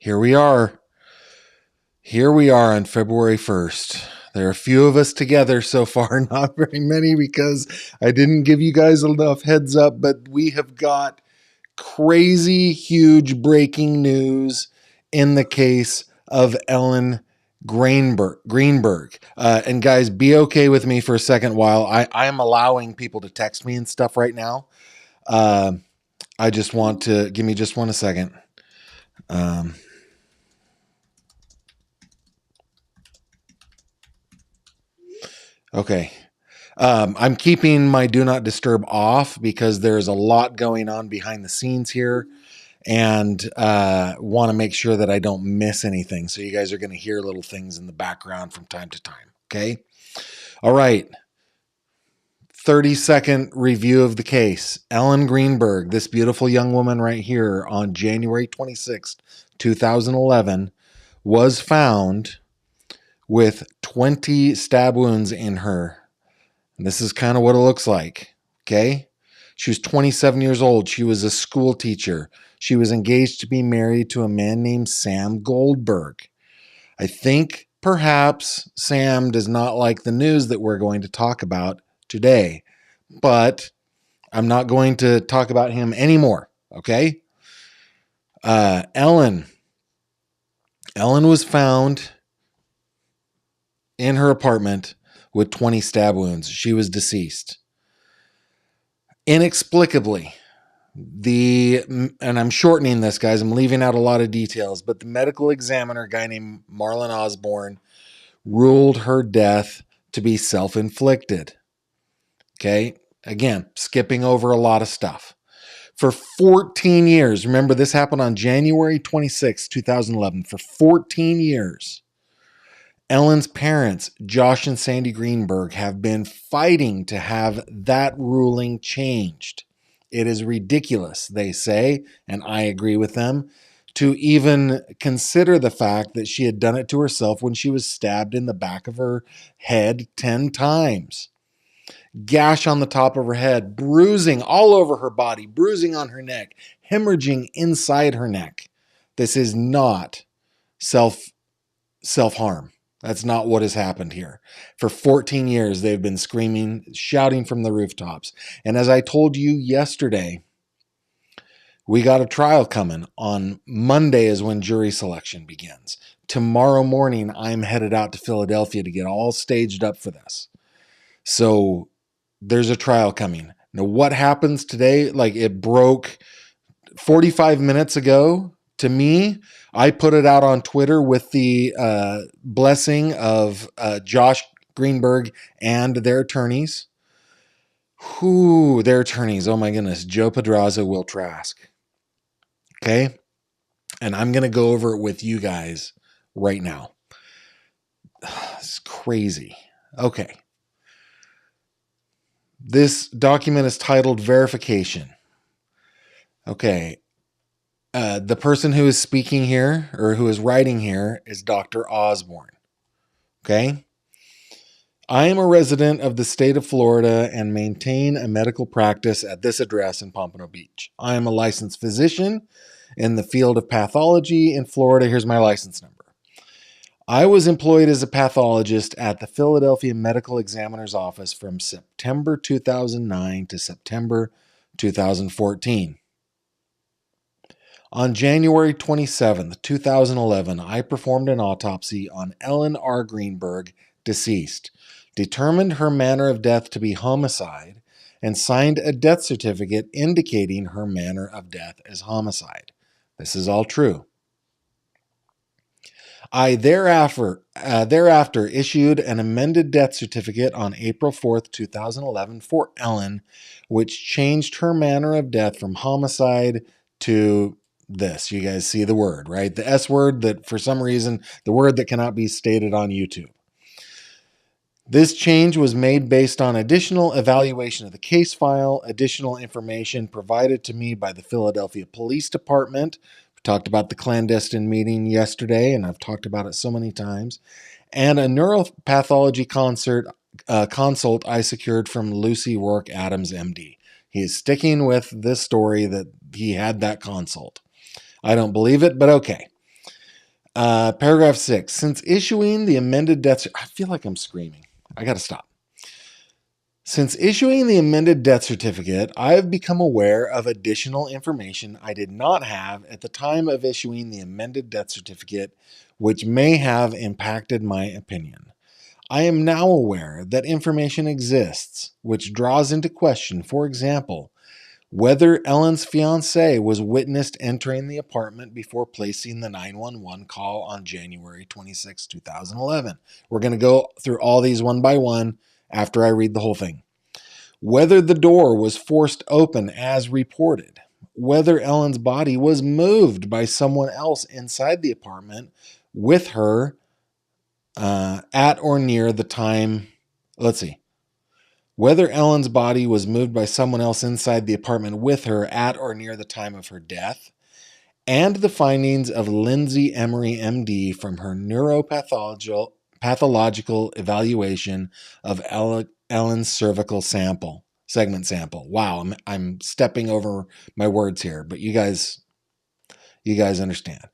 here we are. Here we are on February 1st. There are a few of us together so far, not very many because I didn't give you guys enough heads up, but we have got crazy, huge breaking news in the case of Ellen Greenberg. And guys, be okay with me for a second while I am allowing people to text me and stuff right now. I just want to give me just one second. Okay. I'm keeping my do not disturb off because there's a lot going on behind the scenes here and want to make sure that I don't miss anything. So you guys are going to hear little things in the background from time to time. Okay. All right. 30-second review of the case. Ellen Greenberg, this beautiful young woman right here on January 26th, 2011, was found with 20 stab wounds in her. And this is kind of what it looks like. Okay. She was 27 years old. She was a school teacher. She was engaged to be married to a man named Sam Goldberg. I think perhaps Sam does not like the news that we're going to talk about today, but I'm not going to talk about him anymore. Okay. Ellen was found in her apartment with 20 stab wounds. She was deceased. Inexplicably, and I'm shortening this, guys, I'm leaving out a lot of details, but the medical examiner, a guy named Marlon Osborne, ruled her death to be self-inflicted. Okay, again, skipping over a lot of stuff. For 14 years, remember this happened on January 26, 2011, for 14 years, Ellen's parents, Josh and Sandy Greenberg, have been fighting to have that ruling changed. It is ridiculous, they say, and I agree with them, to even consider the fact that she had done it to herself when she was stabbed in the back of her head 10 times. Gash on the top of her head, bruising all over her body, bruising on her neck, hemorrhaging inside her neck. This is not self-harm. That's not what has happened here. For 14 years, they've been screaming, shouting from the rooftops. And as I told you yesterday, we got a trial coming. On Monday is when jury selection begins. Tomorrow morning, I'm headed out to Philadelphia to get all staged up for this. So there's a trial coming. Now, what happens today? Like, it broke 45 minutes ago to me. I put it out on Twitter with the blessing of Josh Greenberg and their attorneys. Their attorneys. Oh my goodness. Joe Pedraza, Will Trask. Okay. And I'm going to go over it with you guys right now. It's crazy. Okay. This document is titled Verification. Okay. The person who is speaking here, or who is writing here, is Dr. Osborne. Okay? I am a resident of the state of Florida and maintain a medical practice at this address in Pompano Beach. I am a licensed physician in the field of pathology in Florida. Here's my license number. I was employed as a pathologist at the Philadelphia Medical Examiner's Office from September 2009 to September 2014. On January 27, 2011, I performed an autopsy on Ellen R. Greenberg, deceased, determined her manner of death to be homicide, and signed a death certificate indicating her manner of death as homicide. This is all true. I thereafter issued an amended death certificate on April 4th, 2011 for Ellen, which changed her manner of death from homicide to this. You guys see the word, right? The S word, that for some reason, the word that cannot be stated on YouTube. This change was made based on additional evaluation of the case file, additional information provided to me by the Philadelphia Police Department. We talked about the clandestine meeting yesterday, and I've talked about it so many times, and a neuropathology consult I secured from Lucy Rourke Adams, MD. He is sticking with this story that he had that consult. I don't believe it, but okay. Paragraph 6. Since issuing the amended death... I feel like I'm screaming. I got to stop. Since issuing the amended death certificate, I have become aware of additional information I did not have at the time of issuing the amended death certificate, which may have impacted my opinion. I am now aware that information exists which draws into question, for example, whether Ellen's fiancé was witnessed entering the apartment before placing the 911 call on January 26, 2011. We're going to go through all these one by one after I read the whole thing. Whether the door was forced open as reported. Whether Ellen's body was moved by someone else inside the apartment with her at or near the time. Let's see. Whether Ellen's body was moved by someone else inside the apartment with her at or near the time of her death, and the findings of Lindsay Emery, MD, from her neuropathological evaluation of Ellen's cervical segment sample. Wow, I'm stepping over my words here, but you guys understand.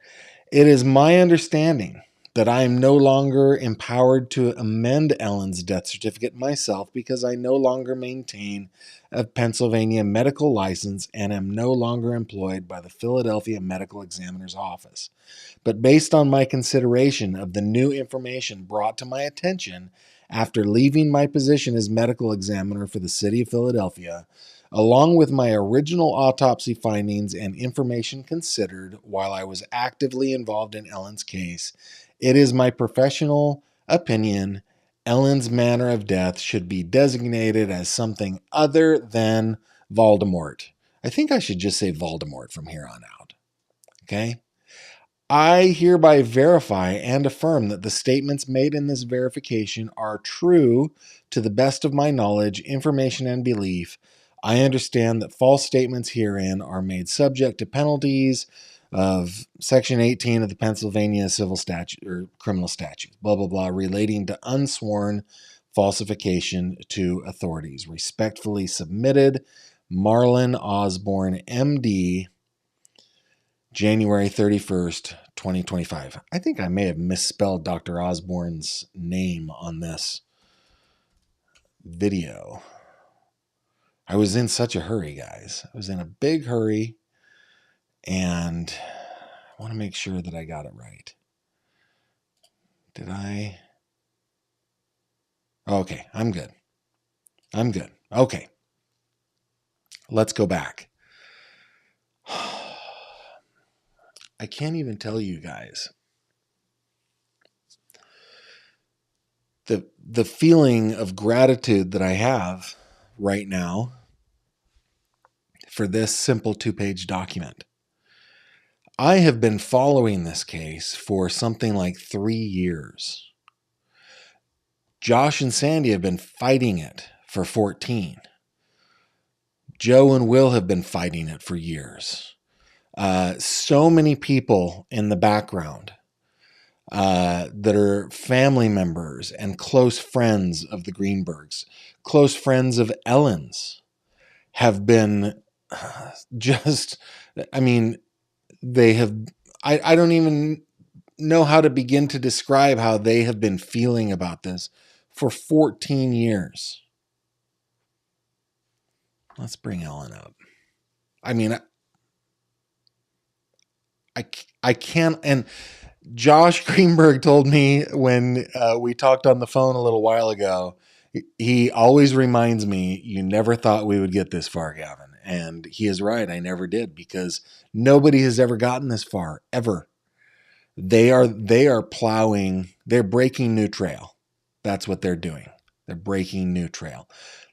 It is my understanding that I am no longer empowered to amend Ellen's death certificate myself because I no longer maintain a Pennsylvania medical license and am no longer employed by the Philadelphia Medical Examiner's Office. But based on my consideration of the new information brought to my attention after leaving my position as medical examiner for the city of Philadelphia, along with my original autopsy findings and information considered while I was actively involved in Ellen's case, it is my professional opinion Ellen's manner of death should be designated as something other than Voldemort. I think I should just say Voldemort from here on out. Okay? I hereby verify and affirm that the statements made in this verification are true to the best of my knowledge, information, and belief. I understand that false statements herein are made subject to penalties of Section 18 of the Pennsylvania Civil Statute or Criminal Statute, blah, blah, blah, relating to unsworn falsification to authorities. Respectfully submitted, Marlon Osborne, MD, January 31st, 2025. I think I may have misspelled Dr. Osborne's name on this video. I was in such a hurry, guys. I was in a big hurry, and I want to make sure that I got it right. Did I? Okay, I'm good. Okay. Let's go back. I can't even tell you guys the feeling of gratitude that I have right now for this simple 2-page document. I have been following this case for something like 3 years. Josh and Sandy have been fighting it for 14. Joe and Will have been fighting it for years. So many people in the background that are family members and close friends of the Greenbergs, close friends of Ellen's, have been just, I mean, they have, I don't even know how to begin to describe how they have been feeling about this for 14 years. Let's bring Ellen up. I mean, I can't, and Josh Greenberg told me when we talked on the phone a little while ago, he always reminds me, you never thought we would get this far, Gavin. And he is right. I never did, because nobody has ever gotten this far, ever. They are plowing, they're breaking new trail. That's what they're doing. They're breaking new trail.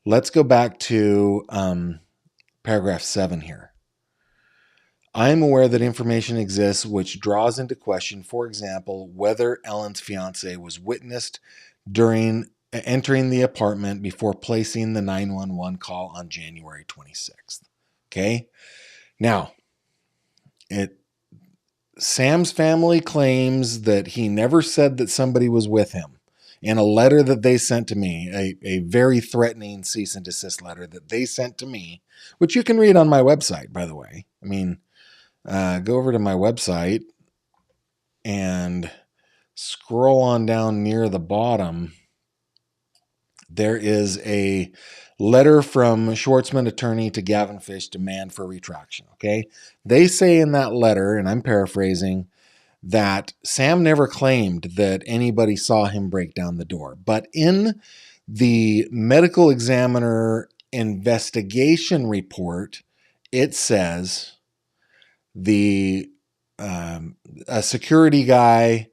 Let's go back to paragraph 7 here. I am aware that information exists which draws into question, for example, whether Ellen's fiancé was witnessed during entering the apartment before placing the 911 call on January 26th. Okay? Now, Sam's family claims that he never said that somebody was with him. In a letter that they sent to me, a very threatening cease and desist letter that they sent to me, which you can read on my website, by the way. I mean, go over to my website, and scroll on down near the bottom, there is a letter from Schwartzman attorney to Gavin Fish, demand for retraction. Okay. They say in that letter, and I'm paraphrasing, that Sam never claimed that anybody saw him break down the door. But in the medical examiner investigation report, it says the a security guy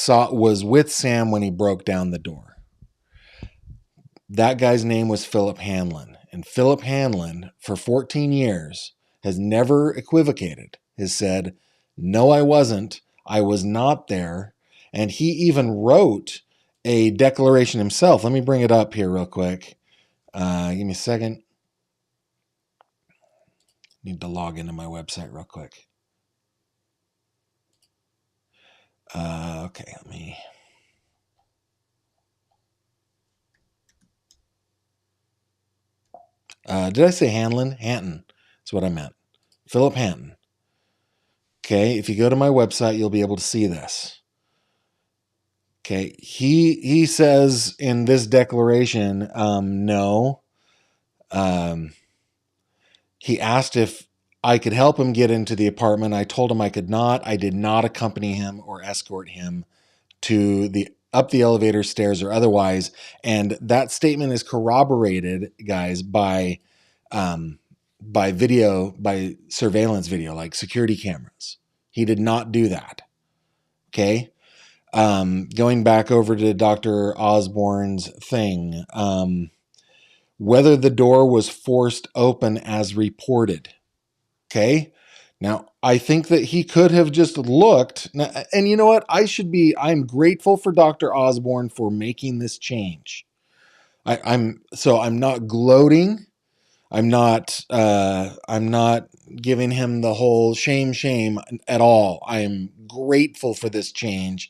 was with Sam when he broke down the door. That guy's name was Philip Hanlon. And Philip Hanlon, for 14 years, has never equivocated, has said, no, I wasn't. I was not there. And he even wrote a declaration himself. Let me bring it up here real quick. Give me a second. Need to log into my website real quick. Okay, let me... did I say Hanlon? Hanton. That's what I meant. Philip Hanton. Okay, if you go to my website, you'll be able to see this. Okay, he says in this declaration, no. He asked if I could help him get into the apartment. I told him I could not. I did not accompany him or escort him to up the elevator, stairs, or otherwise. And that statement is corroborated, guys, by video, by surveillance video, like security cameras. He did not do that. Okay. Going back over to Dr. Osborne's thing, whether the door was forced open as reported. Okay. Now, I think that he could have just looked. And you know what? I'm grateful for Dr. Osborne for making this change. I'm not gloating. I'm not giving him the whole shame at all. I am grateful for this change.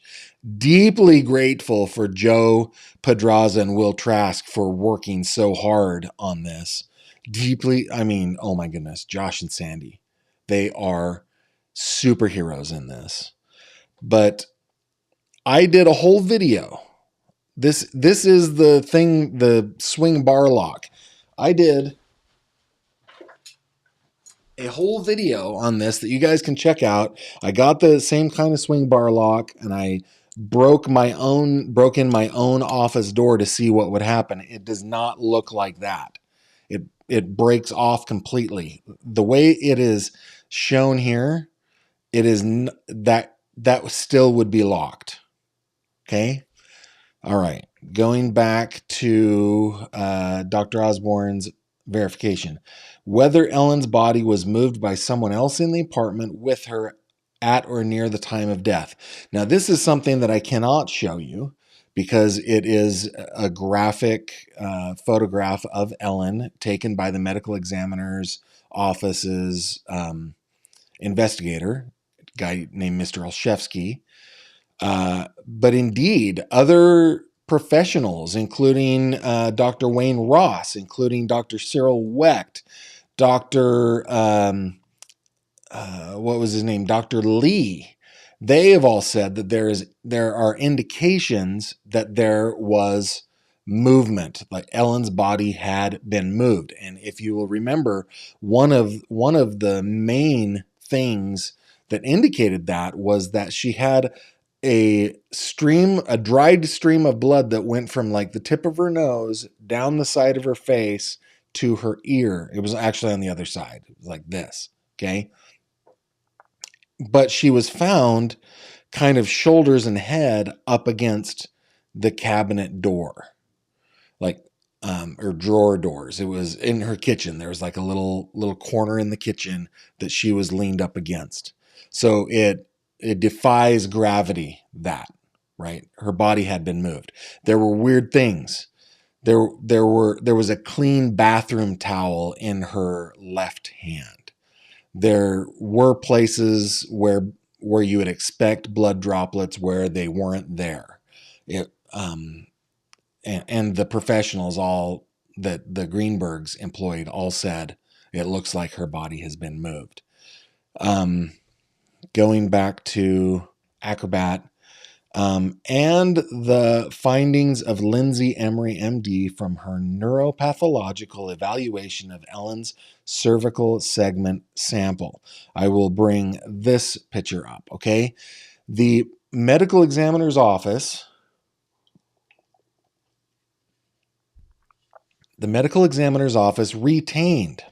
Deeply grateful for Joe Pedraza and Will Trask for working so hard on this. Deeply, I mean, oh my goodness, Josh and Sandy. They are superheroes in this. But I did a whole video. This is the thing, the swing bar lock. I did a whole video on this that you guys can check out. I got the same kind of swing bar lock, and I broke in my own office door to see what would happen. It does not look like that. It breaks off completely. The way it is shown here, it is that still would be locked. Okay. All right. Going back to Dr. Osborne's verification. Whether Ellen's body was moved by someone else in the apartment with her at or near the time of death. Now, this is something that I cannot show you because it is a graphic photograph of Ellen taken by the medical examiner's office's investigator, a guy named Mr. Olszewski. But indeed, other professionals, including Dr. Wayne Ross, including Dr. Cyril Wecht, Dr. What was his name? Dr. Lee. They have all said that there are indications that there was movement, like Ellen's body had been moved. And if you will remember, one of the main things that indicated that was that she had a dried stream of blood that went from like the tip of her nose down the side of her face to her ear. It was actually on the other side. It was like this. Okay. But she was found kind of shoulders and head up against the cabinet door, like, or drawer doors. It was in her kitchen. There was like a little corner in the kitchen that she was leaned up against. So it defies gravity that, right? Her body had been moved. There were weird things. There was a clean bathroom towel in her left hand. There were places where you would expect blood droplets where they weren't there. And the professionals all that the Greenbergs employed all said it looks like her body has been moved. Going back to acrobat, and the findings of Lindsay Emery, MD, from her neuropathological evaluation of Ellen's cervical segment sample. I will bring this picture up, okay? The medical examiner's office retained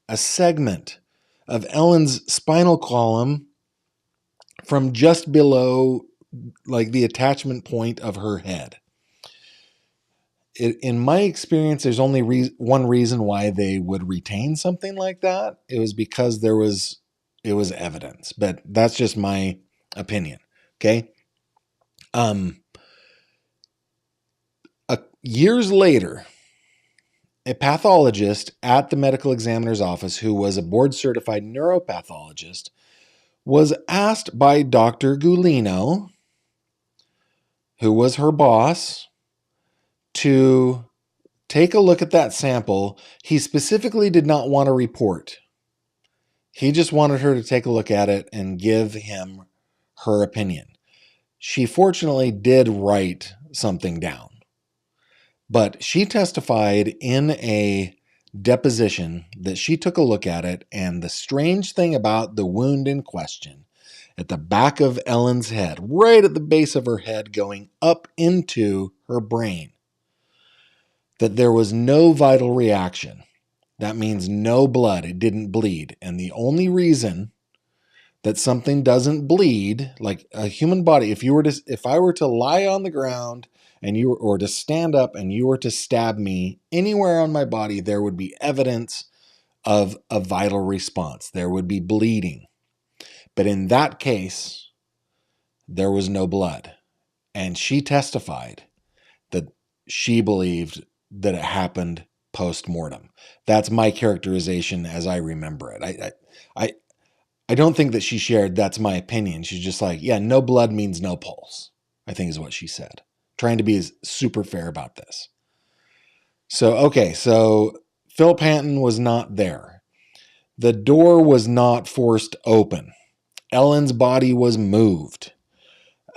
a segment of Ellen's spinal column from just below, like, the attachment point of her head. In my experience, there's only one reason why they would retain something like that. It was because it was evidence, but that's just my opinion. Okay. Years later, a pathologist at the medical examiner's office, who was a board-certified neuropathologist, was asked by Dr. Gulino, who was her boss, to take a look at that sample. He specifically did not want a report. He just wanted her to take a look at it and give him her opinion. She fortunately did write something down, but she testified in a deposition that she took a look at it, and the strange thing about the wound in question, at the back of Ellen's head, right at the base of her head going up into her brain, that there was no vital reaction. That means no blood. It didn't bleed. And the only reason that something doesn't bleed, like a human body, if I were to lie on the ground or to stand up and you were to stab me anywhere on my body, there would be evidence of a vital response. There would be bleeding. But in that case, there was no blood. And she testified that she believed that it happened post-mortem. That's my characterization as I remember it. I don't think that she shared that's my opinion. She's just like, yeah, no blood means no pulse, I think is what she said. Trying to be super fair about this. So Philip Hanton was not there. The door was not forced open. Ellen's body was moved.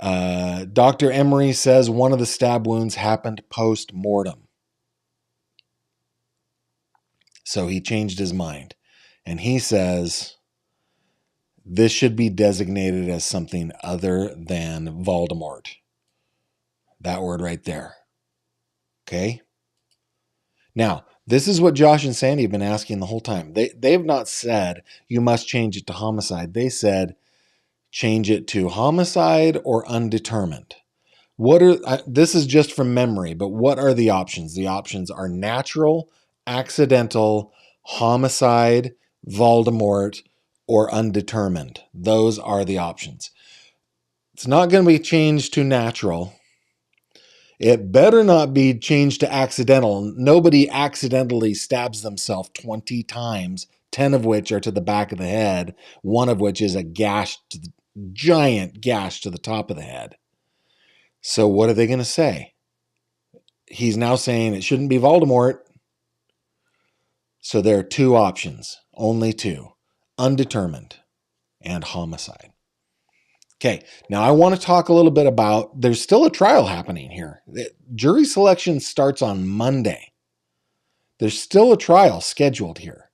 Dr. Emery says one of the stab wounds happened post-mortem. So he changed his mind. And he says this should be designated as something other than Voldemort. That word right there. Okay? Now, this is what Josh and Sandy have been asking the whole time. They've not said you must change it to homicide. They said change it to homicide or undetermined. This is just from memory, but what are the options? The options are natural, accidental, homicide, Voldemort, or undetermined. Those are the options. It's not going to be changed to natural. It better not be changed to accidental. Nobody accidentally stabs themselves 20 times, 10 of which are to the back of the head, one of which is a giant gash to the top of the head. So what are they going to say? He's now saying it shouldn't be Voldemort. So there are two options, only two: undetermined and homicide. Okay, now I want to talk a little bit about, there's still a trial happening here. Jury selection starts on Monday. There's still a trial scheduled here.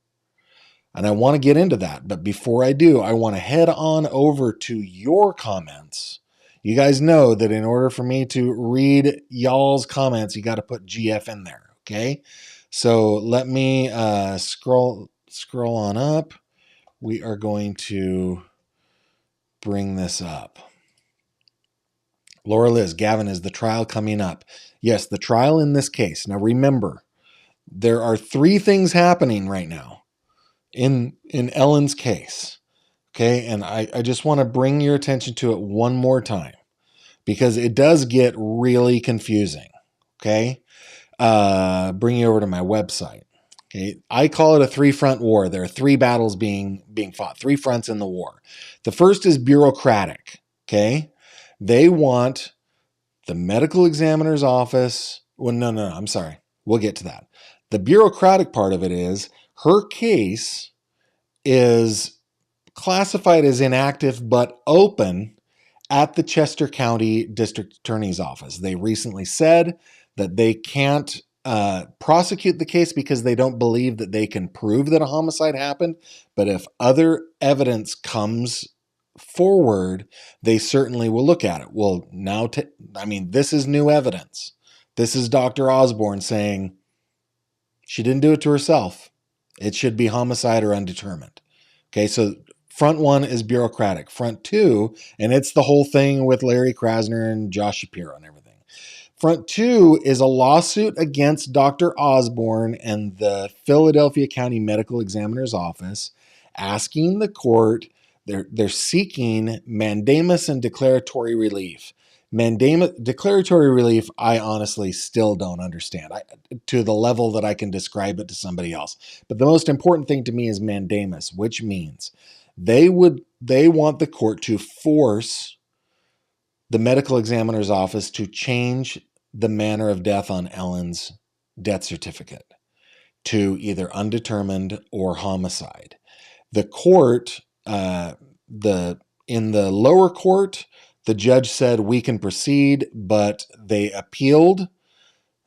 And I want to get into that. But before I do, I want to head on over to your comments. You guys know that in order for me to read y'all's comments, you got to put GF in there, okay? So let me scroll on up. We are going to bring this up. Laura Liz, Gavin, is the trial coming up? Yes, the trial in this case. Now remember, there are three things happening right now in Ellen's case. Okay, and I just want to bring your attention to it one more time because it does get really confusing. Okay, bring you over to my website. Okay, I call it a three-front war. There are three battles being fought, three fronts in the war. The first is bureaucratic. Okay, they want the medical examiner's office. Well, no, I'm sorry. We'll get to that. The bureaucratic part of it is her case is classified as inactive but open at the Chester County District Attorney's Office. They recently said that they can't prosecute the case because they don't believe that they can prove that a homicide happened. But if other evidence comes forward, they certainly will look at it. Well, now, this is new evidence. This is Dr. Osborne saying she didn't do it to herself. It should be homicide or undetermined. Okay, so front one is bureaucratic. Front two, and it's the whole thing with Larry Krasner and Josh Shapiro and everything. Front two is a lawsuit against Dr. Osborne and the Philadelphia County Medical Examiner's Office, asking the court, they're seeking mandamus and declaratory relief. Declaratory relief, I honestly still don't understand to the level that I can describe it to somebody else. But the most important thing to me is mandamus, which means they want the court to force the medical examiner's office to change the manner of death on Ellen's death certificate to either undetermined or homicide. The court, in the lower court, the judge said we can proceed, but they appealed.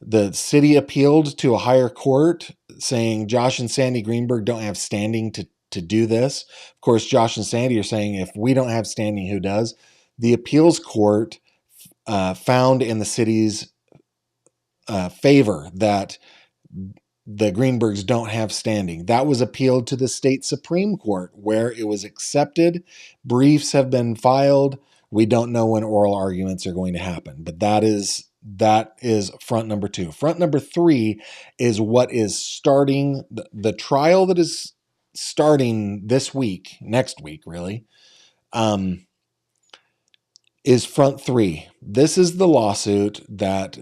The city appealed to a higher court saying Josh and Sandy Greenberg don't have standing to do this. Of course, Josh and Sandy are saying if we don't have standing, who does? The appeals court found in the city's favor that the Greenbergs don't have standing. That was appealed to the state Supreme Court, where it was accepted. Briefs have been filed. We don't know when oral arguments are going to happen, but that is front number two. Front number three is what is starting the trial that is starting this week, next week, really, is front three. This is the lawsuit that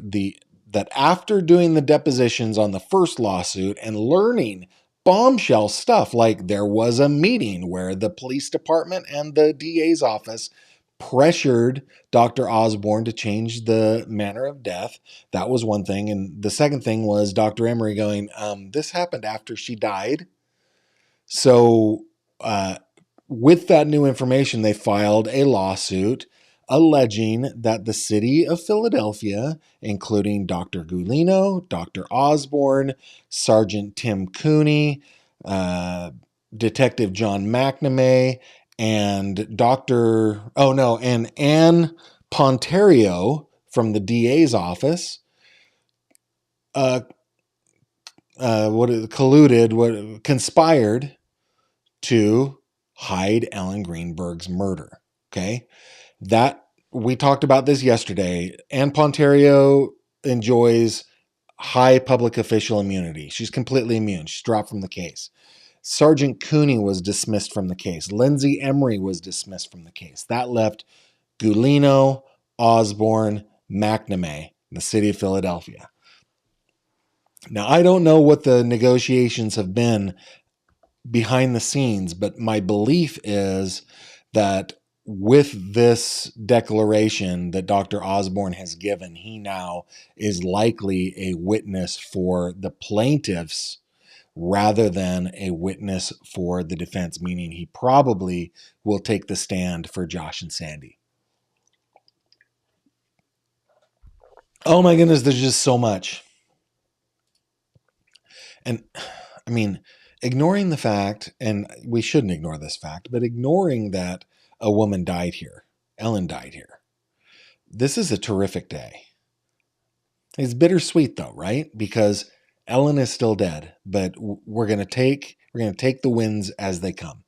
after doing the depositions on the first lawsuit and learning bombshell stuff, like there was a meeting where the police department and the DA's office pressured Dr. Osborne to change the manner of death. That was one thing. And the second thing was Dr. Emery going, this happened after she died. So with that new information, they filed a lawsuit alleging that the city of Philadelphia, including Dr. Gulino, Dr. Osborne, Sergeant Tim Cooney, Detective John McNamee, and and Ann Pontario from the DA's office conspired to hide Ellen Greenberg's murder. Okay. That we talked about this yesterday. Ann Pontario enjoys high public official immunity. She's completely immune. She's dropped from the case. Sergeant Cooney was dismissed from the case. Lindsay Emery was dismissed from the case. That left Gulino, Osborne, McNamee, the city of Philadelphia. Now, I don't know what the negotiations have been behind the scenes, but my belief is that with this declaration that Dr. Osborne has given, he now is likely a witness for the plaintiffs rather than a witness for the defense, meaning he probably will take the stand for Josh and Sandy. Oh my goodness, there's just so much. And I mean, ignoring the fact, and we shouldn't ignore this fact, but ignoring that a woman died here, Ellen died here. This is a terrific day. It's bittersweet though, right? Because Ellen is still dead, but we're going to take the wins as they come.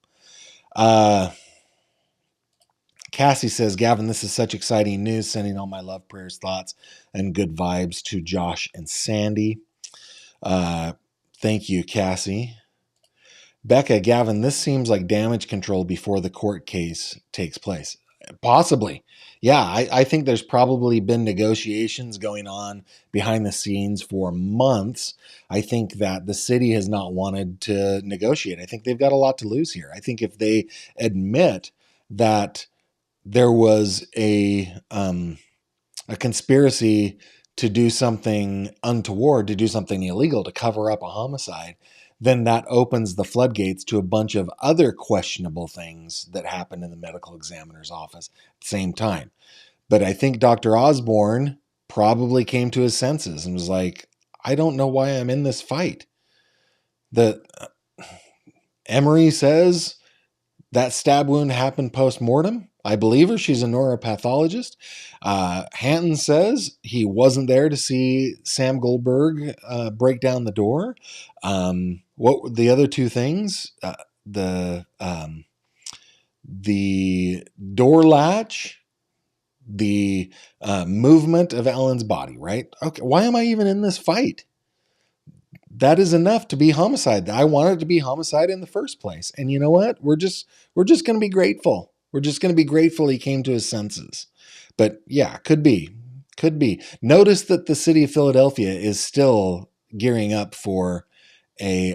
Cassie says, Gavin, this is such exciting news. Sending all my love, prayers, thoughts, and good vibes to Josh and Sandy. Thank you, Cassie. Becca, Gavin, this seems like damage control before the court case takes place. Possibly. Yeah, I think there's probably been negotiations going on behind the scenes for months. I think that the city has not wanted to negotiate. I think they've got a lot to lose here. I think if they admit that there was a conspiracy to do something untoward, to do something illegal, to cover up a homicide, then that opens the floodgates to a bunch of other questionable things that happen in the medical examiner's office at the same time. But I think Dr. Osborne probably came to his senses and was like, I don't know why I'm in this fight. The Emery says that stab wound happened post-mortem. I believe her. She's a neuropathologist. Hanton says he wasn't there to see Sam Goldberg break down the door. What were the other two things? The door latch, the movement of Ellen's body, right? Okay, why am I even in this fight? That is enough to be homicide. I wanted to be homicide in the first place. And you know what? We're just going to be grateful. We're just going to be grateful he came to his senses. But yeah, could be. Could be. Notice that the city of Philadelphia is still gearing up for a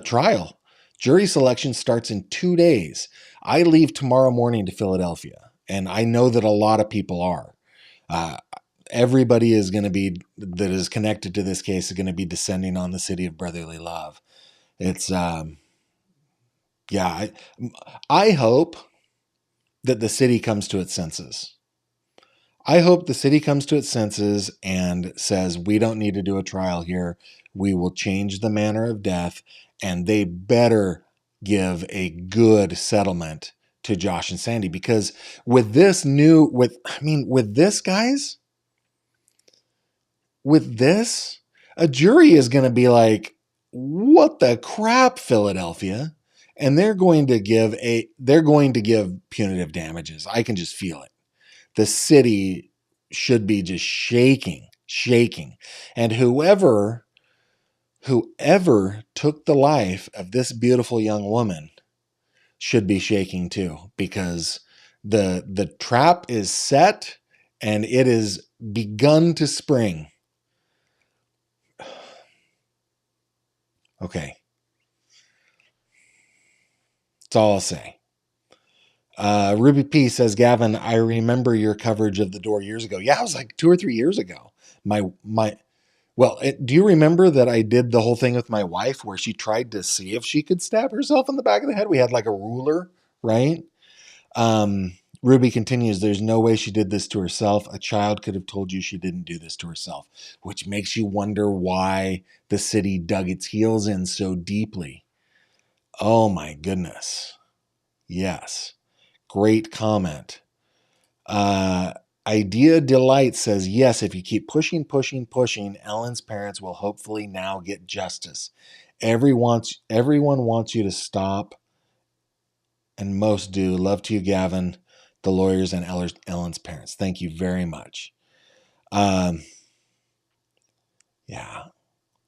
trial. Jury selection starts in 2 days. I leave tomorrow morning to Philadelphia, and I know that a lot of people are. Everybody is going to be, that is connected to this case, is going to be descending on the city of brotherly love. It's, yeah, I hope that the city comes to its senses. I hope the city comes to its senses and says, we don't need to do a trial here. We will change the manner of death, and they better give a good settlement to Josh and Sandy, because with this, guys, with this, a jury is going to be like, what the crap, Philadelphia? And they're going to give punitive damages. I can just feel it. The city should be just shaking. And whoever took the life of this beautiful young woman should be shaking too, because the trap is set and it is begun to spring. Okay. That's all I'll say. Ruby P says, Gavin, I remember your coverage of the door years ago. Yeah, it was like 2 or 3 years ago. Do you remember that I did the whole thing with my wife where she tried to see if she could stab herself in the back of the head? We had like a ruler, right? Ruby continues, there's no way she did this to herself. A child could have told you she didn't do this to herself, which makes you wonder why the city dug its heels in so deeply. Oh my goodness. Yes. Great comment. Idea Delight says, yes, if you keep pushing, Ellen's parents will hopefully now get justice. Everyone wants you to stop, and most do. Love to you, Gavin, the lawyers, and Ellen's parents. Thank you very much. Yeah,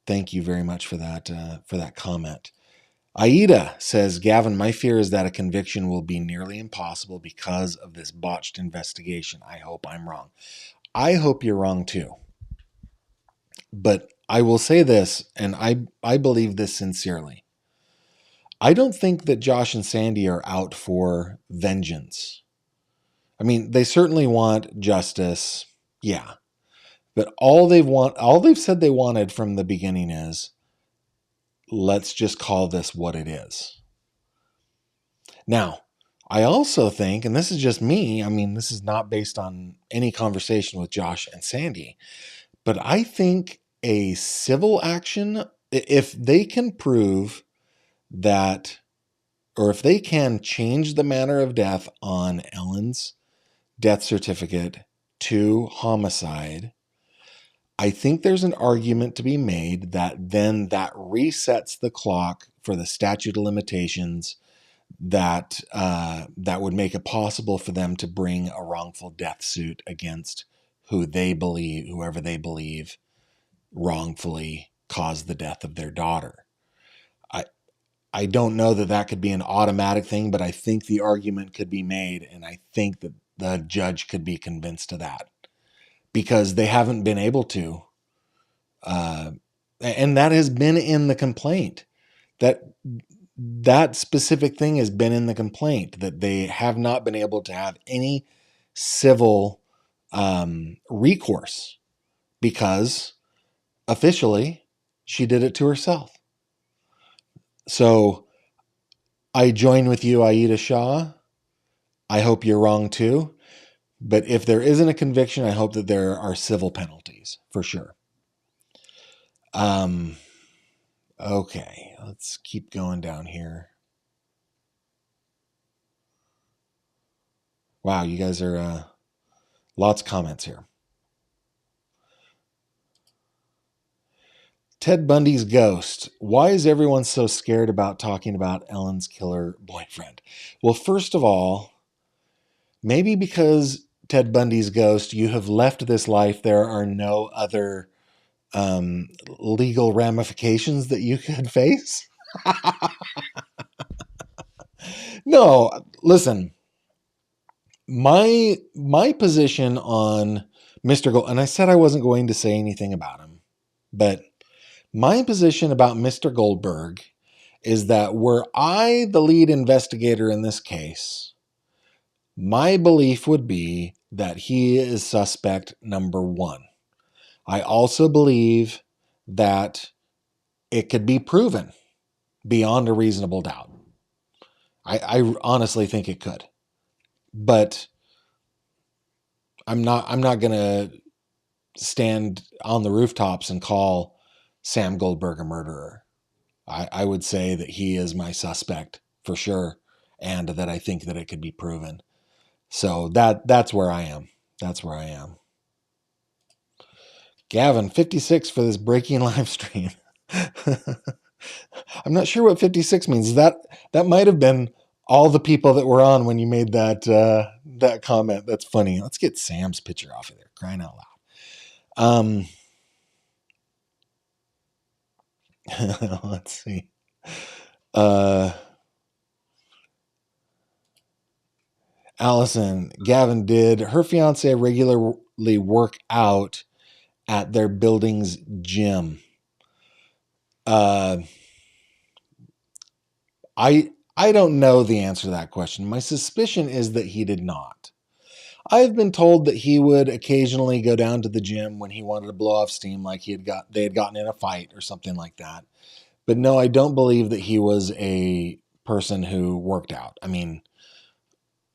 thank you very much for that comment. Aida says, Gavin, my fear is that a conviction will be nearly impossible because of this botched investigation. I hope I'm wrong. I hope you're wrong too. But I will say this, and I believe this sincerely. I don't think that Josh and Sandy are out for vengeance. I mean, they certainly want justice. Yeah. But all they've said they wanted from the beginning is, let's just call this what it is. Now, I also think, and this is just me, I mean, this is not based on any conversation with Josh and Sandy, but I think a civil action, if they can prove that, or if they can change the manner of death on Ellen's death certificate to homicide, I think there's an argument to be made that then that resets the clock for the statute of limitations that would make it possible for them to bring a wrongful death suit against whoever they believe wrongfully caused the death of their daughter. I don't know that could be an automatic thing, but I think the argument could be made, and I think that the judge could be convinced of that because they haven't been able to. And that has been in the complaint. That specific thing has been in the complaint, that they have not been able to have any civil recourse because officially She did it to herself. So I join with you, Aida Shah. I hope you're wrong too. But if there isn't a conviction, I hope that there are civil penalties for sure. Okay, let's keep going down here. Wow, you guys are lots of comments here. Ted Bundy's ghost. Why is everyone so scared about talking about Ellen's killer boyfriend? Well, first of all, maybe because Ted Bundy's ghost, you have left this life. There are no other legal ramifications that you could face. No, listen. My position on Mr. Gold, and I said I wasn't going to say anything about him, but my position about Mr. Goldberg is that were I the lead investigator in this case, my belief would be that he is suspect number one. I also believe that it could be proven beyond a reasonable doubt. I honestly think it could. But I'm not going to stand on the rooftops and call Sam Goldberg a murderer. I would say that he is my suspect for sure, and that I think that it could be proven. So that's where I am. That's where I am. Gavin, 56 for this breaking live stream. I'm not sure what 56 means. That might have been all the people that were on when you made that comment. That's funny. Let's get Sam's picture off of there. Crying out loud. Let's see. Allison, Gavin, did her fiance regularly work out at their building's gym? I don't know the answer to that question. My suspicion is that he did not. I've been told that he would occasionally go down to the gym when he wanted to blow off steam, like they had gotten in a fight or something like that. But no, I don't believe that he was a person who worked out. I mean,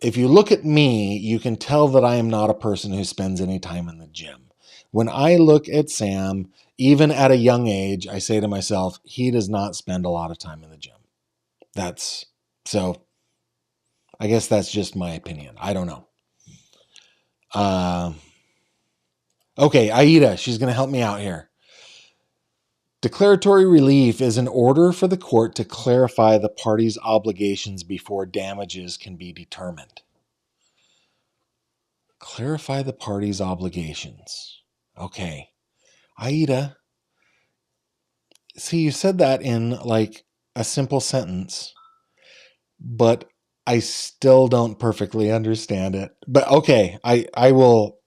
if you look at me, you can tell that I am not a person who spends any time in the gym. When I look at Sam, even at a young age, I say to myself, he does not spend a lot of time in the gym. So I guess that's just my opinion. I don't know. Okay, Aida, she's going to help me out here. Declaratory relief is an order for the court to clarify the party's obligations before damages can be determined. Clarify the party's obligations. Okay. Aida, see, you said that in like a simple sentence, but I still don't perfectly understand it. But okay, I will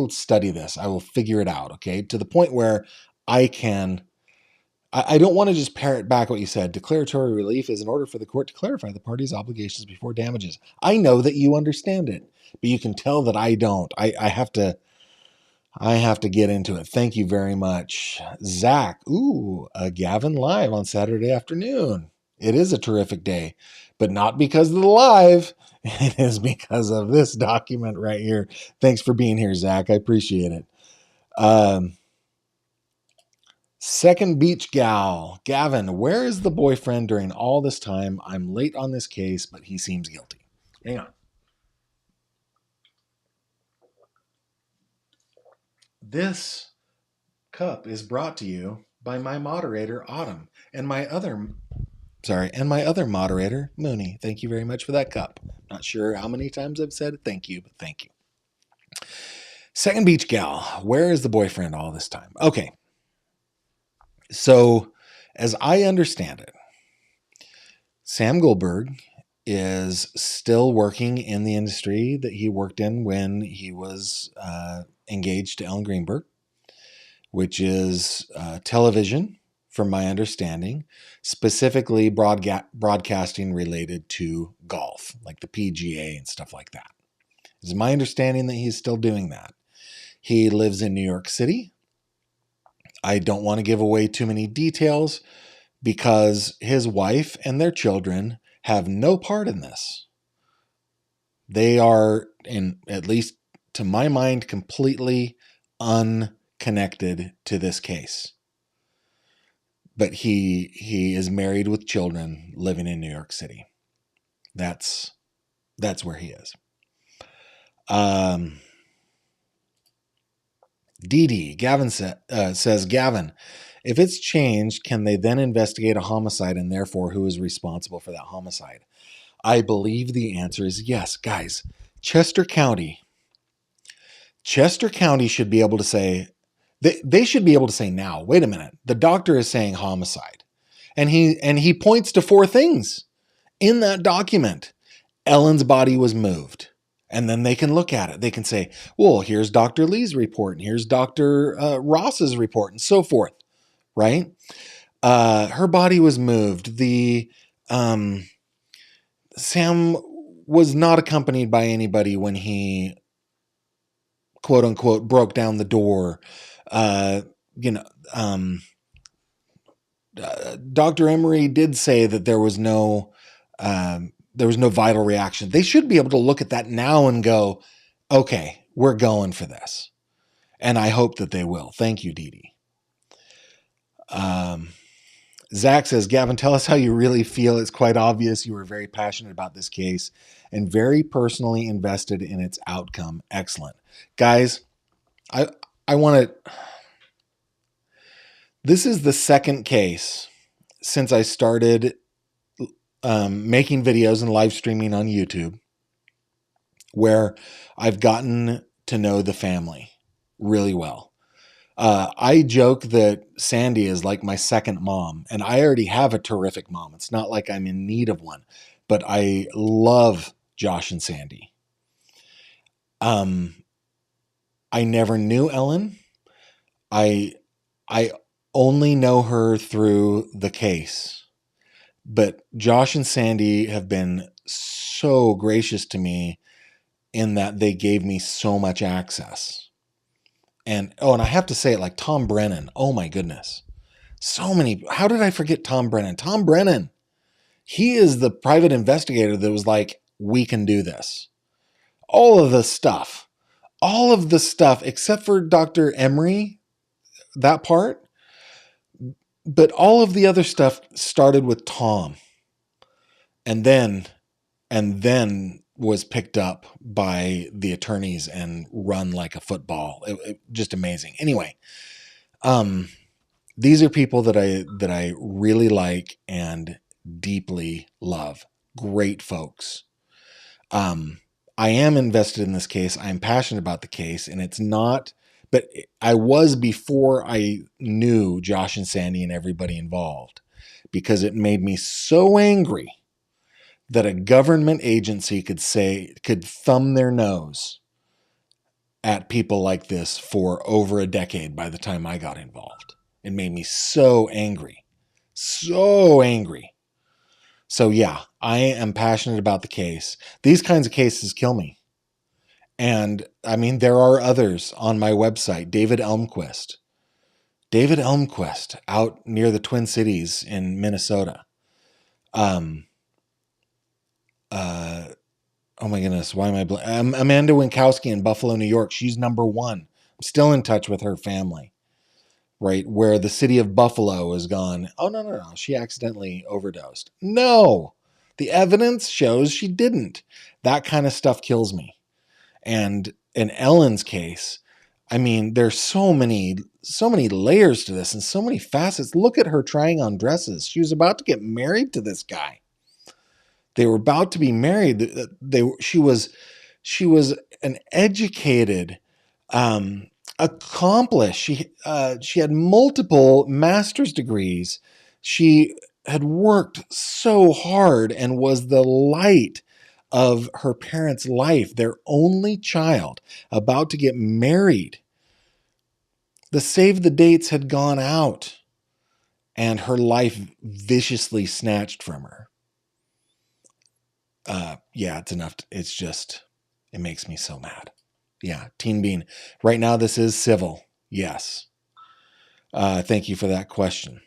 study this. I will figure it out, okay? To the point where I don't want to just parrot back what you said. Declaratory relief is in order for the court to clarify the party's obligations before damages. I know that you understand it, but you can tell that I don't. I have to get into it. Thank you very much. Zach, Gavin live on Saturday afternoon. It is a terrific day, but not because of the live. It is because of this document right here. Thanks for being here, Zach. I appreciate it. Second beach gal. Gavin, where is the boyfriend during all this time? I'm late on this case, but he seems guilty. Hang on. This cup is brought to you by my moderator, Autumn, and my other moderator, Mooney. Thank you very much for that cup. Not sure how many times I've said thank you, but thank you. Second beach gal. Where is the boyfriend all this time? Okay. So, as I understand it, Sam Goldberg is still working in the industry that he worked in when he was engaged to Ellen Greenberg, which is television, from my understanding, specifically broadcasting related to golf, like the PGA and stuff like that. It's my understanding that he's still doing that. He lives in New York City. I don't want to give away too many details because his wife and their children have no part in this. They are, in at least to my mind, completely unconnected to this case. But he is married with children, living in New York City. That's where he is. Dee Dee, Gavin says, Gavin, if it's changed, can they then investigate a homicide and therefore who is responsible for that homicide? I believe the answer is yes. Guys, Chester County should be able to say, they should be able to say now, wait a minute, the doctor is saying homicide. And he points to 4 things in that document. Ellen's body was moved. And then they can look at it. They can say, well, here's Dr. Lee's report, and here's Dr. Ross's report, and so forth, right? Her body was moved. Sam was not accompanied by anybody when he, quote unquote, broke down the door. Dr. Emery did say that there was no vital reaction. They should be able to look at that now and go, okay, we're going for this. And I hope that they will. Thank you, Dee Dee. Zach says, Gavin, tell us how you really feel. It's quite obvious you were very passionate about this case and very personally invested in its outcome. Excellent. Guys, I want to... This is the second case since I started making videos and live streaming on YouTube where I've gotten to know the family really well. I joke that Sandy is like my second mom, and I already have a terrific mom. It's not like I'm in need of one, but I love Josh and Sandy. I never knew Ellen. I only know her through the case, but Josh and Sandy have been so gracious to me in that they gave me so much access. And I have to say it, like Tom Brennan. Oh my goodness. So many. How did I forget Tom Brennan? Tom Brennan. He is the private investigator that was like, we can do this. All of the stuff, except for Dr. Emery, that part. But all of the other stuff started with Tom. And then was picked up by the attorneys and run like a football. Just amazing. Anyway, these are people that I really like and deeply love. Great folks. I am invested in this case. I'm passionate about the case, and it's not, but I was before I knew Josh and Sandy and everybody involved, because it made me so angry that a government agency could thumb their nose at people like this for over a decade by the time I got involved. It made me so angry. So angry. So yeah, I am passionate about the case. These kinds of cases kill me. And I mean, there are others on my website. David Elmquist out near the Twin Cities in Minnesota. Oh my goodness, why am I Amanda Winkowski in Buffalo, New York. She's number 1. I'm still in touch with her family, right? Where the city of Buffalo is gone. Oh, no. She accidentally overdosed. No, the evidence shows she didn't. That kind of stuff kills me. And in Ellen's case, I mean, there's so many layers to this and so many facets. Look at her trying on dresses. She was about to get married to this guy. They were about to be married. She was an educated, accomplished. She had multiple master's degrees. She had worked so hard and was the light of her parents' life, their only child, about to get married. The save the dates had gone out, and her life viciously snatched from her. Yeah, it's enough. It makes me so mad. Yeah, Teen Bean. Right now, this is civil. Yes. Thank you for that question.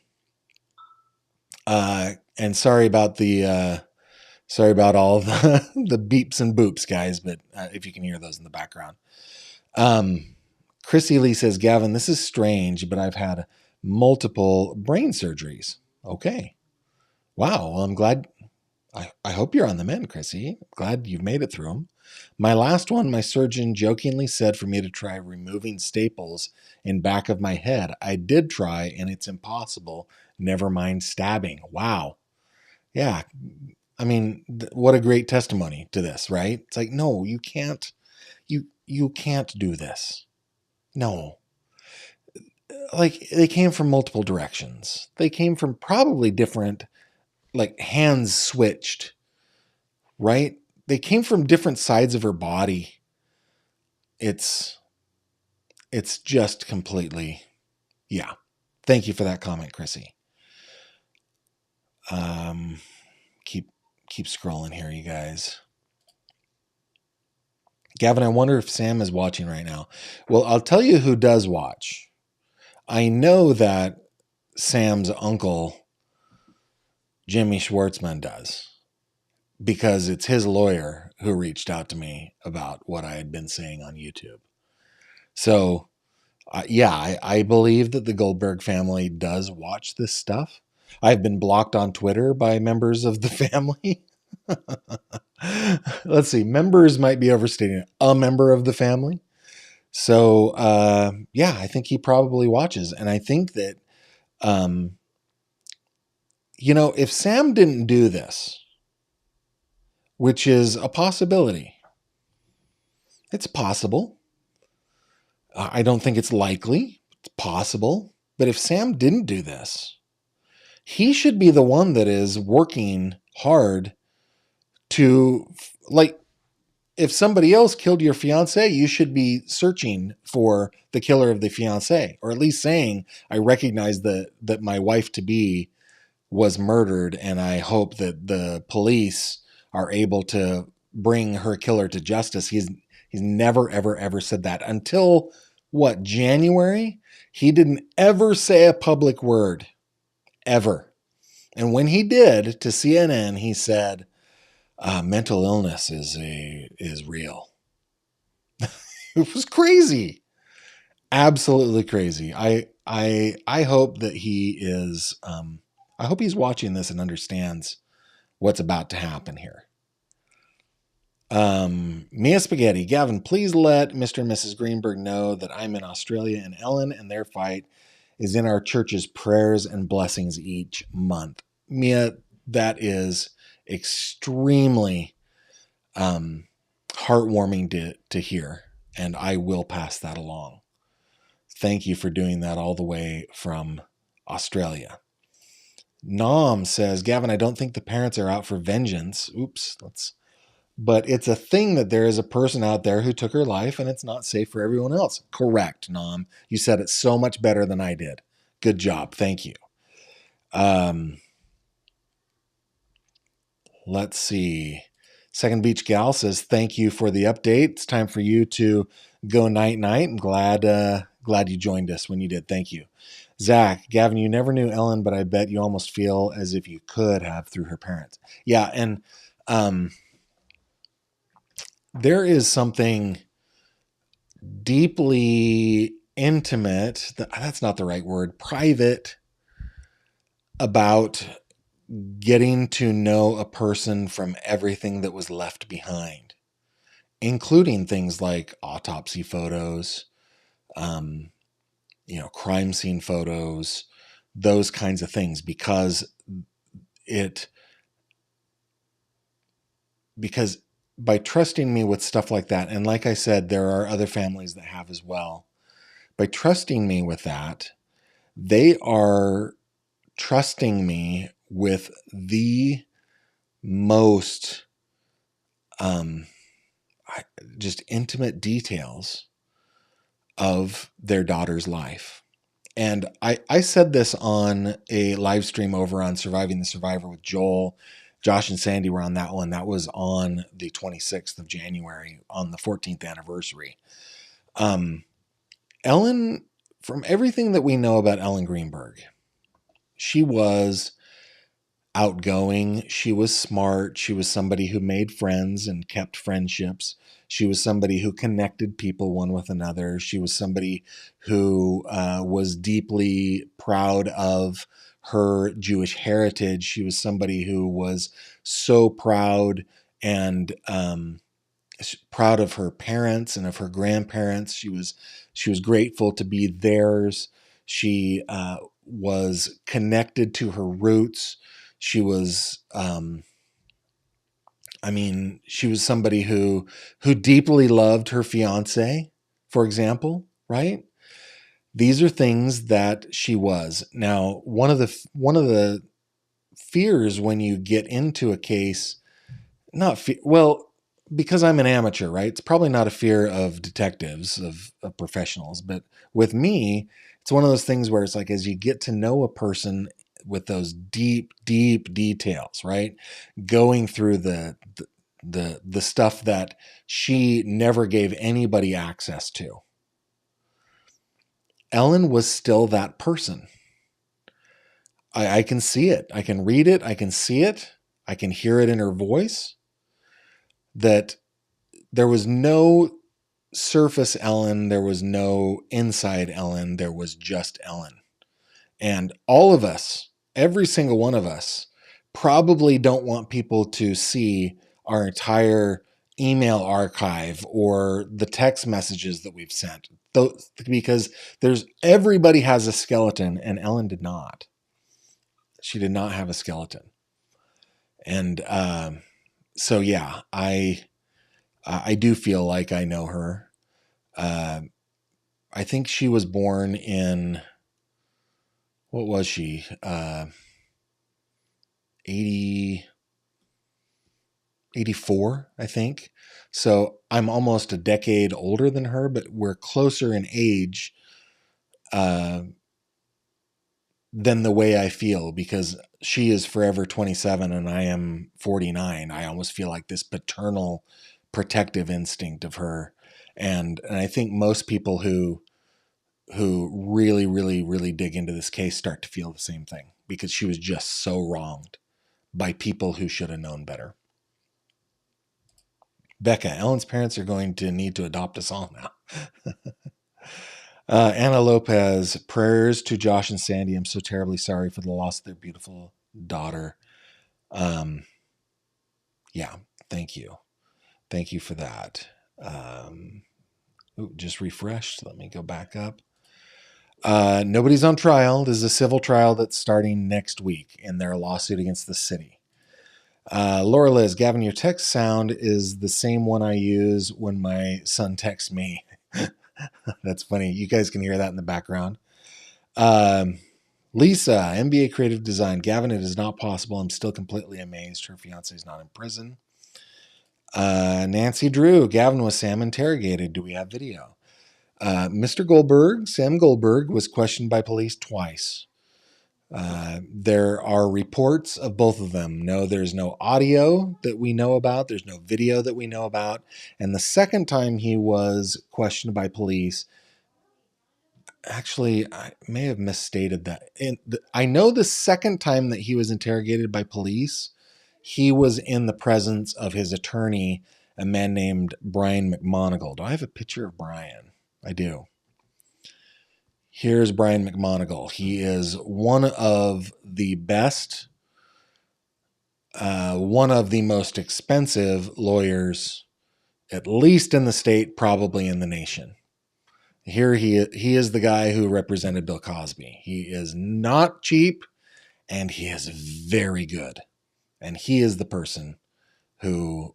And sorry about all the beeps and boops, guys, but if you can hear those in the background. Chrissy Lee says, Gavin, this is strange, but I've had multiple brain surgeries. Okay. Wow. Well, I'm glad. I hope you're on the mend, Chrissy. Glad you've made it through them. My last one, my surgeon jokingly said for me to try removing staples in back of my head. I did try, and it's impossible. Never mind stabbing. Wow. Yeah. I mean, what a great testimony to this, right? It's like, no, you can't. You can't do this. No. Like, they came from multiple directions. They came from probably different, like, hands switched, right? They came from different sides of her body. It's just completely, yeah. Thank you for that comment, Chrissy. Keep scrolling here, you guys. Gavin, I wonder if Sam is watching right now. Well, I'll tell you who does watch. I know that Sam's uncle, Jimmy Schwartzman, does, because it's his lawyer who reached out to me about what I had been saying on YouTube. So, yeah, I believe that the Goldberg family does watch this stuff. I've been blocked on Twitter by members of the family. Let's see, members might be overstating it. A member of the family. So, yeah, I think he probably watches. And I think that, if Sam didn't do this, which is a possibility, it's possible. I don't think it's likely. It's possible. But if Sam didn't do this, he should be the one that is working hard to, like, if somebody else killed your fiance, you should be searching for the killer of the fiance, or at least saying, I recognize that my wife-to-be was murdered, and I hope that the police are able to bring her killer to justice. He's never, ever, ever said that until January? He didn't ever say a public word, ever. And when he did, to CNN, he said, mental illness is real. It was crazy. Absolutely crazy. I hope that he is, I hope he's watching this and understands what's about to happen here. Mia Spaghetti, Gavin, please let Mr. and Mrs. Greenberg know that I'm in Australia, and Ellen and their fight is in our church's prayers and blessings each month. Mia, that is extremely heartwarming to hear, and I will pass that along. Thank you for doing that all the way from Australia. Nom says, Gavin, I don't think the parents are out for vengeance. Oops, but it's a thing that there is a person out there who took her life, and it's not safe for everyone else. Correct, Nom. You said it so much better than I did. Good job. Thank you. Let's see. Second Beach Gal says, thank you for the update. It's time for you to go night-night. I'm glad you joined us when you did. Thank you. Zach, Gavin, you never knew Ellen, but I bet you almost feel as if you could have through her parents. Yeah, and there is something deeply intimate, that's not the right word, private, about getting to know a person from everything that was left behind, including things like autopsy photos, crime scene photos, those kinds of things, because by trusting me with stuff like that, and like I said, there are other families that have as well, by trusting me with that, they are trusting me with the most just intimate details of their daughter's life. And I said this on a live stream over on Surviving the Survivor with Joel. Josh and Sandy were on that one. That was on the 26th of January, on the 14th anniversary. Ellen, from everything that we know about Ellen Greenberg, she was outgoing. She was smart. She was somebody who made friends and kept friendships. She was somebody who connected people one with another. She was somebody who was deeply proud of her Jewish heritage. She was somebody who was so proud and proud of her parents and of her grandparents. She was grateful to be theirs. She was connected to her roots. She was, she was somebody who deeply loved her fiance, for example, right? These are things that she was. Now, one of the fears when you get into a case, well, because I'm an amateur, right? It's probably not a fear of detectives, of professionals, but with me, it's one of those things where it's like, as you get to know a person with those deep, deep details, right? Going through the stuff that she never gave anybody access to. Ellen was still that person. I can see it. I can read it. I can see it. I can hear it in her voice. That there was no surface Ellen. There was no inside Ellen. There was just Ellen. And all of us, every single one of us, probably don't want people to see our entire email archive or the text messages that we've sent. Because everybody has a skeleton, and Ellen did not. She did not have a skeleton. And so, yeah, I do feel like I know her. I think she was born in, what was she? 84, I think. So I'm almost a decade older than her, but we're closer in age than the way I feel, because she is forever 27 and I am 49. I almost feel like this paternal protective instinct of her. And I think most people who really, really, really dig into this case start to feel the same thing, because she was just so wronged by people who should have known better. Becca, Ellen's parents are going to need to adopt us all now. Anna Lopez, prayers to Josh and Sandy. I'm so terribly sorry for the loss of their beautiful daughter. Yeah, thank you. Thank you for that. Just refreshed. Let me go back up. Nobody's on trial. This is a civil trial that's starting next week in their lawsuit against the city. Laura Liz, Gavin, your text sound is the same one I use when my son texts me. That's funny. You guys can hear that in the background. Lisa, MBA Creative Design. Gavin, it is not possible. I'm still completely amazed. Her fiance is not in prison. Nancy Drew, Gavin, was Sam interrogated? Do we have video? Mr. Goldberg, Sam Goldberg, was questioned by police twice. There are reports of both of them. No, there's no audio that we know about. There's no video that we know about. And the second time he was questioned by police, actually, I may have misstated that. I know the second time that he was interrogated by police, he was in the presence of his attorney, a man named Brian McMonigal. Do I have a picture of Brian? I do. Here's Brian McMonigal. He is one of the best, one of the most expensive lawyers, at least in the state, probably in the nation. Here he is the guy who represented Bill Cosby. He is not cheap, and he is very good. And he is the person who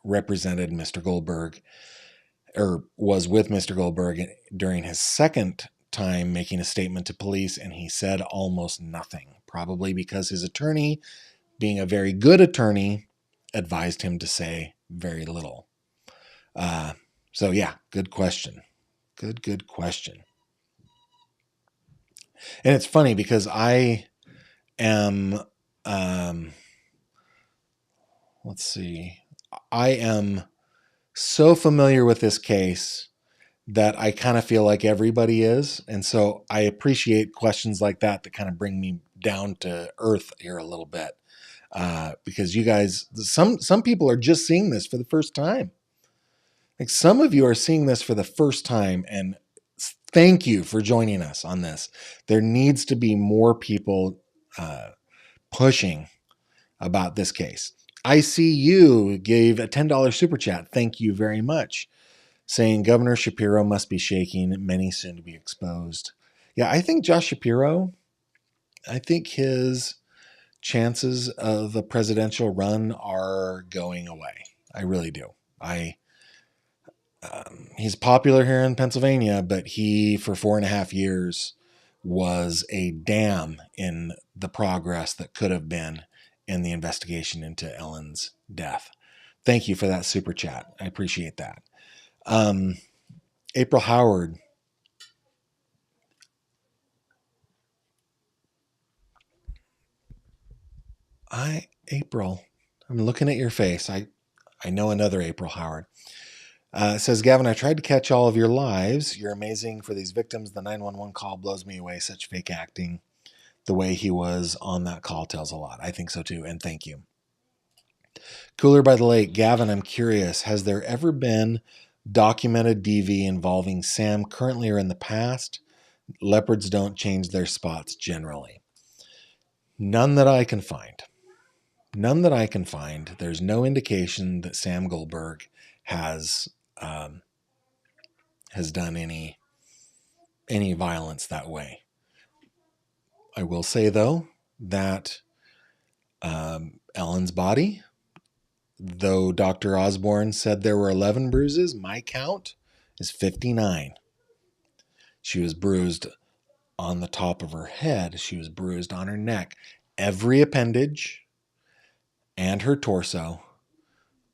represented Mr. Goldberg, or was with Mr. Goldberg during his second time making a statement to police, and he said almost nothing, probably because his attorney, being a very good attorney, advised him to say very little. So yeah, good question. Good question. And it's funny because I am, let's see, I am so familiar with this case that I kind of feel like everybody is. And so I appreciate questions like that kind of bring me down to earth here a little bit. Because you guys, some people are just seeing this for the first time. Like some of you are seeing this for the first time, and thank you for joining us on this. There needs to be more people pushing about this case. I see you gave a $10 super chat. Thank you very much. Saying Governor Shapiro must be shaking, many soon to be exposed. Yeah, I think Josh Shapiro, I think his chances of a presidential run are going away. I really do. He's popular here in Pennsylvania, but he, for 4.5 years, was a dam in the progress that could have been in the investigation into Ellen's death. Thank you for that super chat. I appreciate that. April Howard. April, I'm looking at your face. I know another April Howard. Says, Gavin, I tried to catch all of your lives. You're amazing for these victims. The 911 call blows me away. Such fake acting. The way he was on that call tells a lot. I think so too. And thank you. Cooler by the Lake. Gavin, I'm curious. Has there ever been documented DV involving Sam currently or in the past? Leopards don't change their spots generally. None that I can find. None that I can find. There's no indication that Sam Goldberg has done any violence that way. I will say, though, that Ellen's body, though Dr. Osborne said there were 11 bruises, my count is 59. She was bruised on the top of her head. She was bruised on her neck. Every appendage and her torso,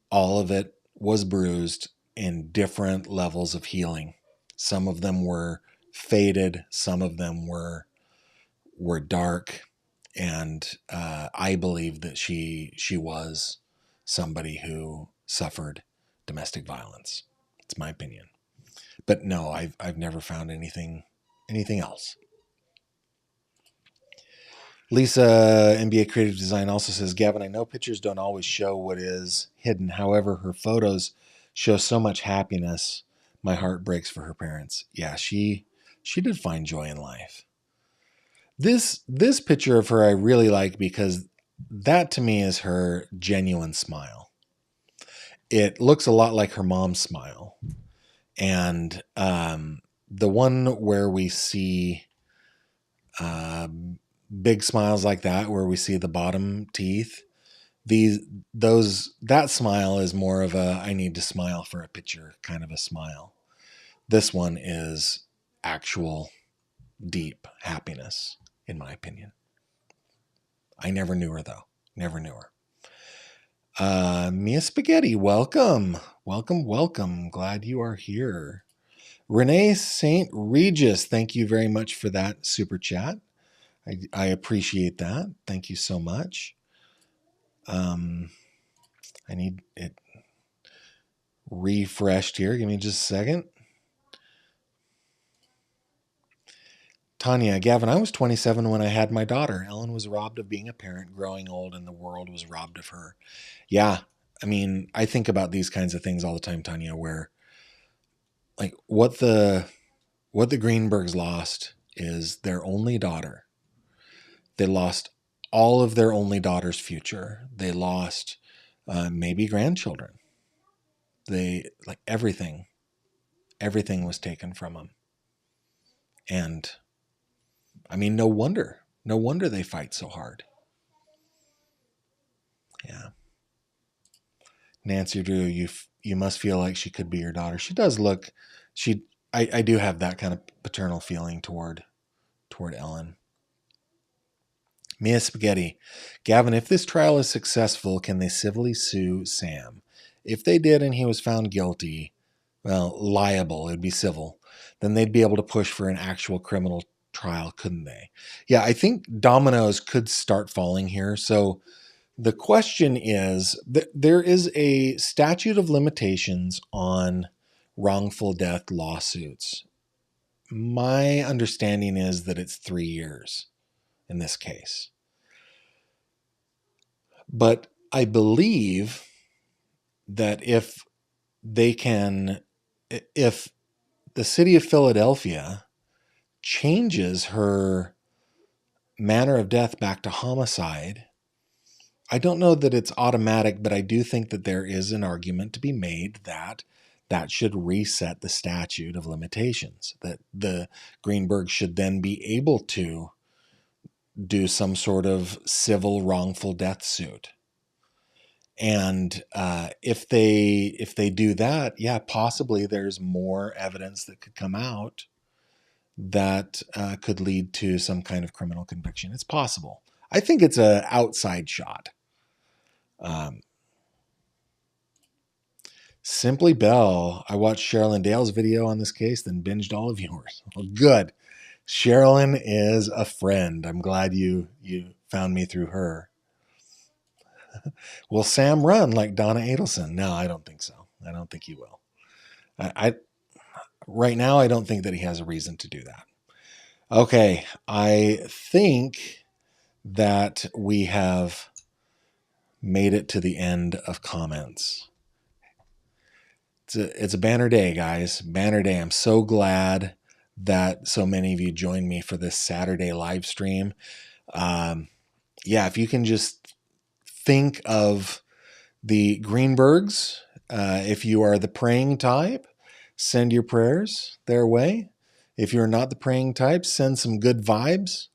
all of it was bruised in different levels of healing. Some of them were faded. Some of them were dark. And I believe that she was somebody who suffered domestic violence. It's my opinion. But no, I've never found anything else. Lisa, MBA Creative Design, also says, Gavin, I know pictures don't always show what is hidden. However, her photos show so much happiness. My heart breaks for her parents. Yeah, she did find joy in life. This picture of her I really like because that to me is her genuine smile. It looks a lot like her mom's smile. And the one where we see big smiles like that, where we see the bottom teeth, that smile is more of a I need to smile for a picture kind of a smile. This one is actual deep happiness, in my opinion. I never knew her, though. Never knew her. Mia Spaghetti, welcome. Welcome. Glad you are here. Renee St. Regis, thank you very much for that super chat. I appreciate that. Thank you so much. I need it refreshed here. Give me just a second. Tanya, Gavin, I was 27 when I had my daughter. Ellen was robbed of being a parent, growing old, and the world was robbed of her. Yeah, I mean, I think about these kinds of things all the time, Tanya, where like what the Greenbergs lost is their only daughter. They lost all of their only daughter's future. They lost maybe grandchildren. They like everything was taken from them. And I mean, no wonder they fight so hard. Yeah. Nancy Drew, you must feel like she could be your daughter. She does look, I do have that kind of paternal feeling toward Ellen. Mia Spaghetti, Gavin, if this trial is successful, can they civilly sue Sam? If they did and he was found guilty, well, liable, it'd be civil, then they'd be able to push for an actual criminal trial, couldn't they? Yeah, I think dominoes could start falling here. So the question is, there is a statute of limitations on wrongful death lawsuits. My understanding is that it's 3 years in this case. But I believe that if the city of Philadelphia changes her manner of death back to homicide, I don't know that it's automatic, but I do think that there is an argument to be made that that should reset the statute of limitations, that the Greenberg should then be able to do some sort of civil wrongful death suit. And if they do that, yeah, possibly there's more evidence that could come out that could lead to some kind of criminal conviction. It's possible. I think it's an outside shot. Simply Bell, I watched Cheryl and Dale's video on this case, then binged all of yours. Well, good. Sherilyn is a friend. I'm glad you found me through her. Will Sam run like Donna Adelson? No, I don't think so. I don't think he will. Right now, I don't think that he has a reason to do that. Okay, I think that we have made it to the end of comments. It's a banner day, guys. Banner day. I'm so glad that so many of you joined me for this Saturday live stream. If you can just think of the Greenbergs, if you are the praying type, send your prayers their way. If you're not the praying type, send some good vibes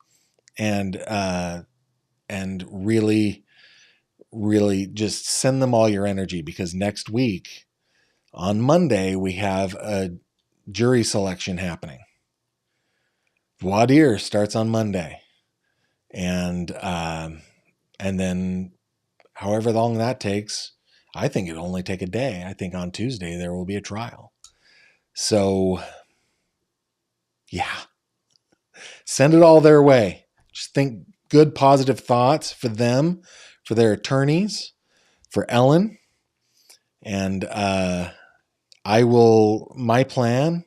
and really, really just send them all your energy, because next week on Monday, we have a jury selection happening. Voir dire starts on Monday. And then however long that takes, I think it'll only take a day. I think on Tuesday there will be a trial. So, yeah. Send it all their way. Just think good, positive thoughts for them, for their attorneys, for Ellen. And my plan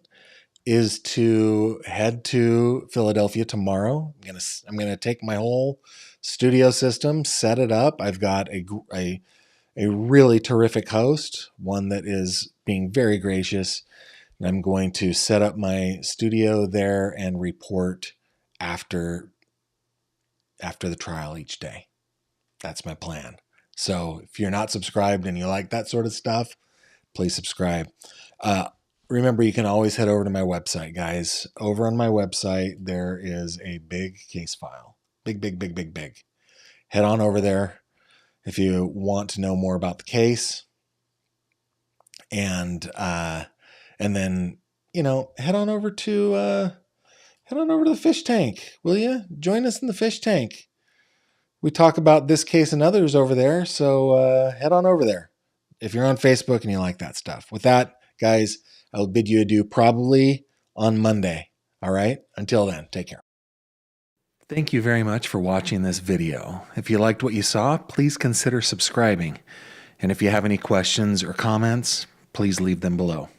is to head to Philadelphia tomorrow. I'm gonna take my whole studio system, set it up. I've got a really terrific host, one that is being very gracious. And I'm going to set up my studio there and report after the trial each day. That's my plan. So if you're not subscribed and you like that sort of stuff, please subscribe. Remember, you can always head over to my website, guys. Over on my website, there is a big case file. Big. Head on over there if you want to know more about the case. And then, head on over to the fish tank, will you? Join us in the fish tank. We talk about this case and others over there, so head on over there if you're on Facebook and you like that stuff. With that, guys, I'll bid you adieu probably on Monday. All right? Until then, take care. Thank you very much for watching this video. If you liked what you saw, please consider subscribing. And if you have any questions or comments, please leave them below.